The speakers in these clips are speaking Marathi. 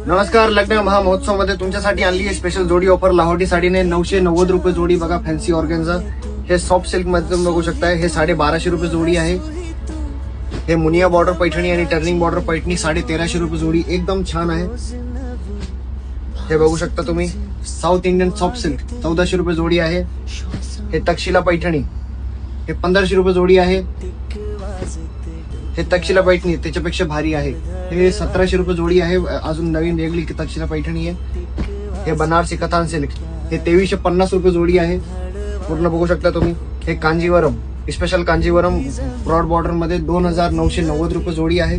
नमस्कार. लग्न महामहोत्सव मध्ये तुमच्यासाठी आणली आहे स्पेशल जोडी ऑफर. लाहोटी साडीने 990 रुपये जोडी. बघा फॅन्सी ऑर्गेन्झा. हे सॉफ्ट सिल्क मध्ये तुम्ही बघू शकताय. हे 1250 रुपये जोडी आहे. हे मुनिया बॉर्डर पैठणी आणि टर्निंग बॉर्डर पैठणी 1350 रुपये जोडी. एकदम छान आहे. हे बघू शकता तुम्ही. साऊथ इंडियन सॉफ्ट सिल्क 1400 रुपये जोडी आहे. हे तक्षशिला पैठणी हे 1500 रुपये जोडी आहे. हे तक्षशिला पैठणी त्याच्यापेक्षा भारी आहे. हे 1700 रुपये जोडी आहे. अजून नवीन वेगळी तक्षशिला पैठणी आहे. हे बनारसी कथान सिल्क हे 2350 रुपये जोडी आहे. पूर्ण बघू शकता तुम्ही. हे Kanjivaram special Kanjivaram broad border मध्ये 2990 रुपये जोडी आहे.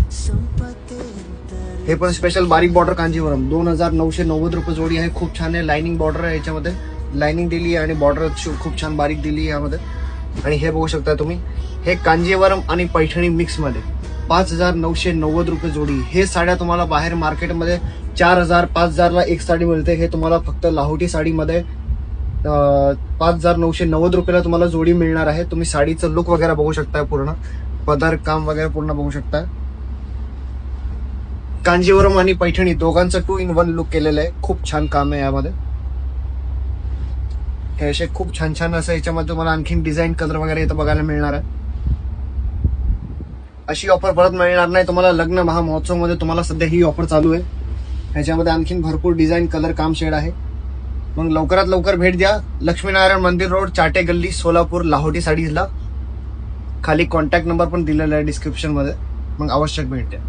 हे पण स्पेशल बारीक बॉर्डर कांजीवरम 2990 रुपये जोडी आहे. खूप छान आहे. लाइनिंग बॉर्डर आहे याच्यामध्ये. लाइनिंग दिली आहे आणि बॉर्डर खूप छान बारीक दिली आहे यामध्ये. आणि हे बघू शकता तुम्ही. हे कांजीवरम आणि पैठणी मिक्स मध्ये 5990 रुपये जोडी. हे साड्या तुम्हाला बाहेर मार्केटमध्ये 4000 5000 ला एक साडी मिळते. हे तुम्हाला फक्त लाहोटी साडीमध्ये 5990 रुपयाला तुम्हाला जोडी मिळणार आहे. तुम्ही साडीचं लुक वगैरे बघू शकता. पूर्ण पदर काम वगैरे पूर्ण बघू शकता. कांजीवरम आणि पैठणी दोघांचं 2 in 1 लुक केलेलं आहे. खूप छान काम आहे यामध्ये. हे असे खूप छान छान असं याच्यामध्ये तुम्हाला आणखीन डिझाईन कलर वगैरे इथं बघायला मिळणार आहे. अशी ऑफर परत मिळणार नाही तुम्हाला. लग्न महामहोत्सव मध्ये तुम्हाला सध्या ही ऑफर चालू आहे. ह्याच्यामध्ये आणखीन भरपूर डिझाईन कलर काम शेड आहे. मग लवकरात लवकर भेट द्या. लक्ष्मीनारायण मंदिर रोड, चाटे गल्ली, सोलापूर, लाहोटी साडीजला. खाली कॉन्टॅक्ट नंबर पण दिलेला आहे डिस्क्रिप्शन मध्ये. मग आवश्यक भेट द्या.